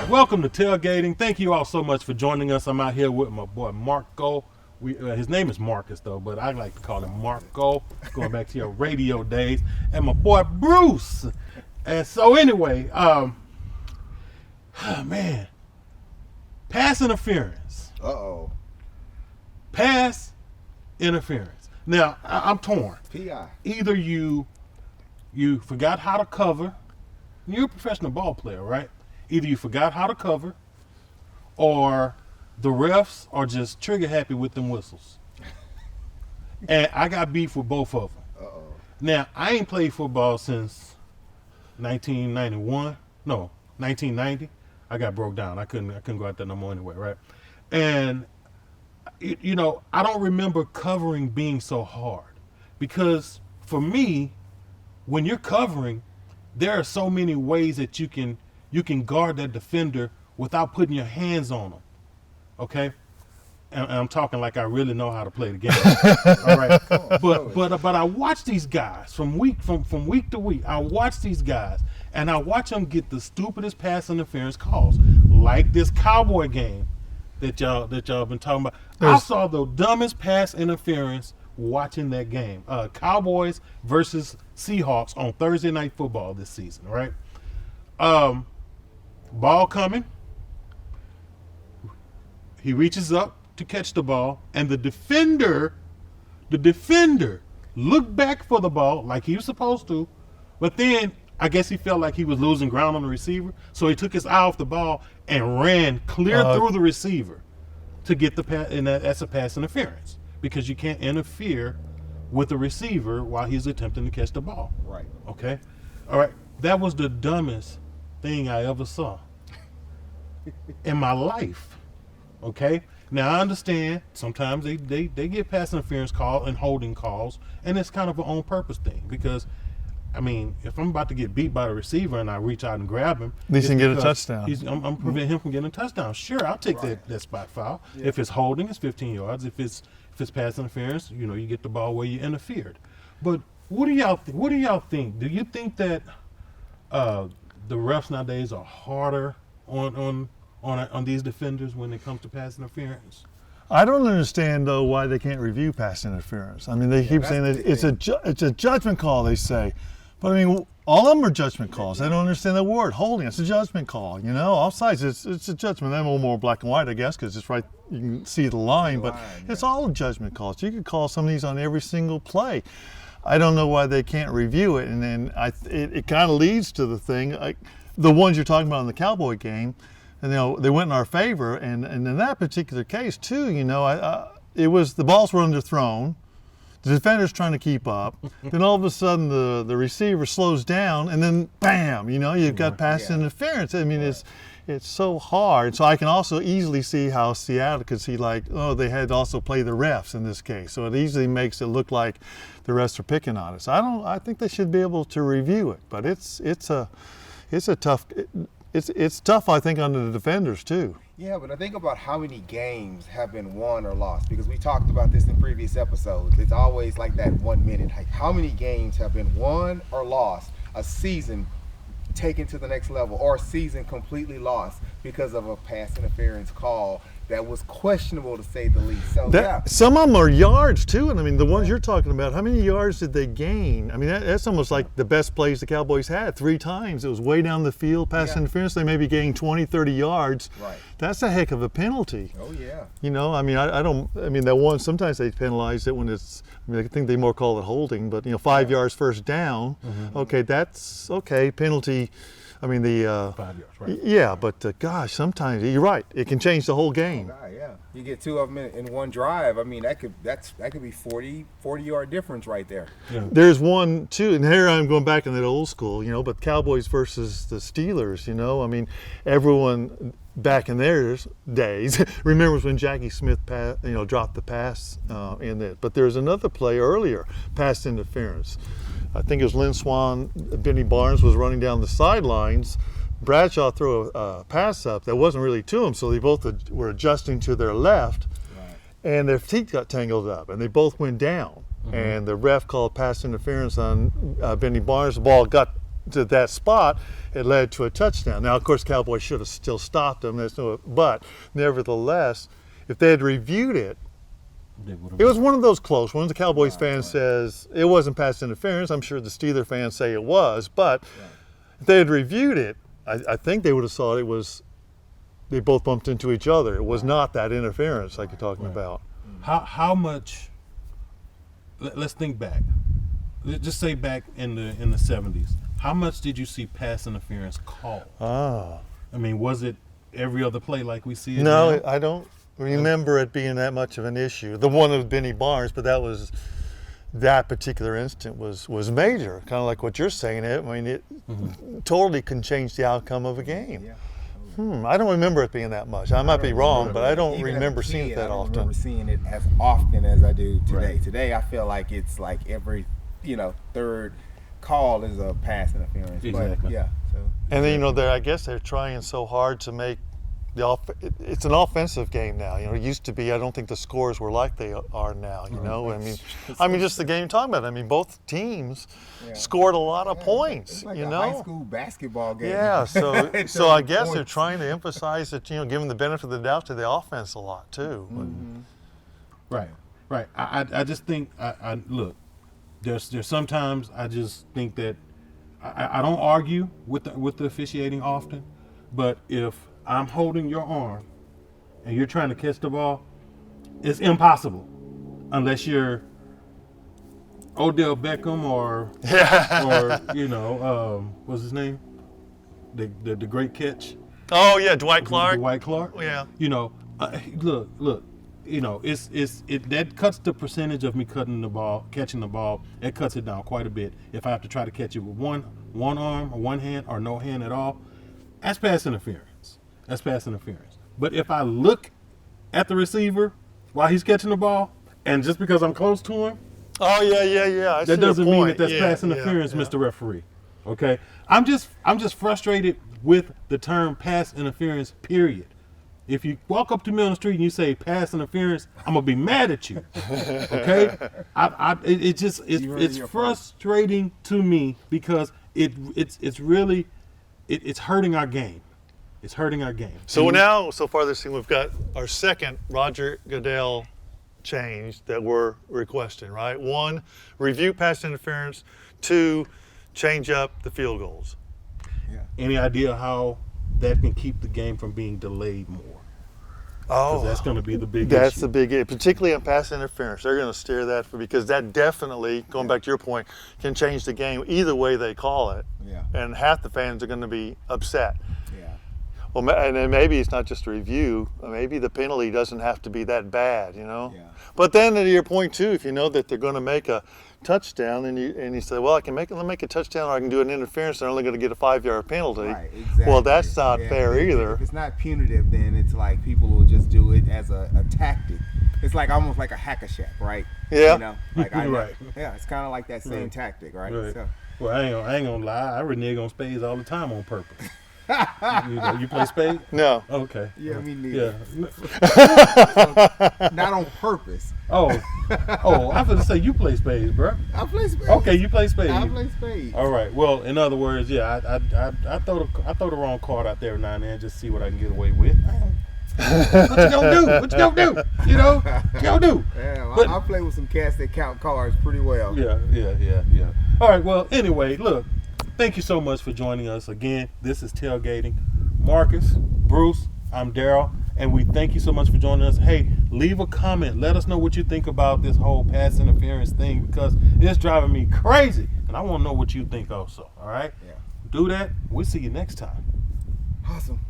Welcome to Tailgating. Thank you all so much for joining us. I'm out here with my boy Marco. His name is Marcus though, but I like to call him Marco, going back to your radio days. And my boy Bruce. And so anyway, man, pass interference. Pass interference. Now, I'm torn. PI. Either you forgot how to cover. You're a professional ball player, right? Either you forgot how to cover, or the refs are just trigger happy with them whistles. And I got beef with both of them. Now, I ain't played football since 1991. No, 1990. I got broke down. I couldn't go out there no more anyway, right? And I don't remember covering being so hard, because for me, when you're covering, there are so many ways that you can guard that defender without putting your hands on them. Okay? And I'm talking like I really know how to play the game. All right. But I watch these guys from week to week. I watch these guys and I watch them get the stupidest pass interference calls, like this Cowboy game that y'all been talking about. I saw the dumbest pass interference watching that game. Cowboys versus Seahawks on Thursday Night Football this season, right? Ball coming. He reaches up to catch the ball, and the defender looked back for the ball like he was supposed to, but then I guess he felt like he was losing ground on the receiver, so he took his eye off the ball and ran clear through the receiver to get the pass, and that's a pass interference, because you can't interfere with the receiver while he's attempting to catch the ball. Right. Okay? All right. That was the dumbest thing I ever saw in my life. Okay? Now, I understand sometimes they get pass interference calls and holding calls, and it's kind of an on-purpose thing, because, I mean, if I'm about to get beat by the receiver and I reach out and grab him, at least he can get a touchdown. I'm preventing him from getting a touchdown. Sure, I'll take that spot foul. Yeah. If it's holding, it's 15 yards. If it's pass interference, you get the ball where you interfered. But what do y'all think? Do you think that the refs nowadays are harder on these defenders when it comes to pass interference? I don't understand though why they can't review pass interference. I mean, they keep saying that it's a judgment call. They say, but I mean, all of them are judgment calls. I don't understand that word. Holding, it's a judgment call. Offsides, it's a judgment. They're a little more black and white, I guess, because it's right. You can see the line, but it's all judgment calls. You could call some of these on every single play. I don't know why they can't review it, and then it kind of leads to the thing, the ones you're talking about in the Cowboy game. And they went in our favor, and in that particular case too, it was the balls were underthrown, the defender's trying to keep up, then all of a sudden the receiver slows down, and then bam, you've got pass interference. I mean, it's so hard. So I can also easily see how Seattle could see they had to also play the refs in this case. So it easily makes it look like the refs are picking on us. I think they should be able to review it, but it's a tough. It's tough, I think, on the defenders, too. Yeah, but I think about how many games have been won or lost, because we talked about this in previous episodes. It's always like that 1 minute. Like, how many games have been won or lost, a season taken to the next level, or a season completely lost because of a pass interference call that was questionable, to say the least. So some of them are yards too, and I mean the ones you're talking about, how many yards did they gain? I mean that's almost like the best plays the Cowboys had 3 times. It was way down the field, pass interference. They maybe gained 20-30 yards. Right. That's a heck of a penalty. Oh yeah. I mean I mean that one, sometimes they penalize it when it's, I think they more call it holding, but 5 yards first down. Mm-hmm. Okay, that's okay, penalty. I mean 5 yards, right? Yeah, but gosh, sometimes you're right. It can change the whole game. Oh, yeah, you get 2 of them in one drive. I mean, that could be 40-yard difference right there. Yeah. There's one too, and here I'm going back in that old school, but Cowboys versus the Steelers. I mean, everyone back in their days remembers when Jackie Smith dropped the pass in it. But there's another play earlier, pass interference. I think it was Lynn Swann, Benny Barnes was running down the sidelines. Bradshaw threw a pass up that wasn't really to him, so they both were adjusting to their left, and their feet got tangled up, and they both went down. Mm-hmm. And the ref called pass interference on Benny Barnes. The ball got to that spot, it led to a touchdown. Now, of course, Cowboys should have still stopped them. But nevertheless, if they had reviewed it, it was one of those close ones. The Cowboys fan says it wasn't pass interference. I'm sure the Steeler fans say it was. But if they had reviewed it, I think they would have thought it was, they both bumped into each other. It was not that interference like you're talking about. How much? Let's think back. Just say back in the 70s. How much did you see pass interference called? I mean, was it every other play like we see it No, now? I don't remember it being that much of an issue. The one with Benny Barnes, but that particular instant was major, kind of like what you're saying. I mean, it totally can change the outcome of a game. I don't remember it being that much. I might be wrong, but I don't Even as a remember seeing kid, it that I don't often. remember seeing it as often as I do today. Right. Today, I feel like it's like every, third call is a pass interference. Exactly. But yeah. So And then, I guess they're trying so hard to make it's an offensive game now. It used to be, I don't think the scores were like they are now, I mean, just the game you're talking about. I mean, both teams scored a lot of points, it's like a high school basketball game. Yeah, so In so I terms of guess they're points. trying to emphasize that, giving the benefit of the doubt to the offense a lot too. Right. I just think I look. There's sometimes I just think that I don't argue with the officiating often, but if I'm holding your arm and you're trying to catch the ball, it's impossible unless you're Odell Beckham or what's his name, the great catch. Oh yeah, Dwight Clark. Dwight Clark. Yeah. Look. It that cuts the percentage of me catching the ball. It cuts it down quite a bit. If I have to try to catch it with one arm or one hand or no hand at all, that's pass interference. But if I look at the receiver while he's catching the ball, and just because I'm close to him, Oh yeah. I see that doesn't your mean point. that that's pass interference, Mr. Referee. Okay, I'm just frustrated with the term pass interference. Period. If you walk up to me on the street and you say pass interference, I'm gonna be mad at you. Okay? It's frustrating to me because it's really hurting our game. It's hurting our game. So now, so far this thing, we've got our second Roger Goodell change that we're requesting, right? 1, review pass interference. 2, change up the field goals. Any idea how that can keep the game from being delayed more? Because that's going to be the big That's issue. the big, particularly in pass interference. They're going to steer that because that definitely, going back to your point, can change the game either way they call it. Yeah. And half the fans are going to be upset. Yeah. Well, and then maybe it's not just a review. Maybe the penalty doesn't have to be that bad, Yeah. But then to your point too, if you know that they're going to make a touchdown, and you say, well, let me make a touchdown, or I can do an interference. They're only going to get a 5-yard penalty. Right, exactly. Well, that's not Yeah, fair either. If it's not punitive, then it's like people will just do it as a tactic. It's like almost like a hack-a-shack, right? Yeah. Right. Yeah, it's kind of like that same tactic, right? Right. So, Well, I ain't gonna lie. I renege on spades all the time on purpose. You play spades? No. Okay. yeah, me neither. Yeah. Not on purpose. Oh, I was gonna say you play spades, bro. I play spades. Okay, you play spades. I play spades. All right. Well, in other words, yeah, I throw the wrong card out there now and then, just see what I can get away with. What you gonna do? What you gonna do? What you gonna do? Yeah, But- I play with some cats that count cards pretty well. Yeah. All right. Well, anyway, look. Thank you so much for joining us again. This is Tailgating. Marcus, Bruce, I'm Daryl, and we thank you so much for joining us. Hey, leave a comment. Let us know what you think about this whole pass interference thing, because it's driving me crazy, and I want to know what you think also. All right? Yeah. Do that. We'll see you next time. Awesome.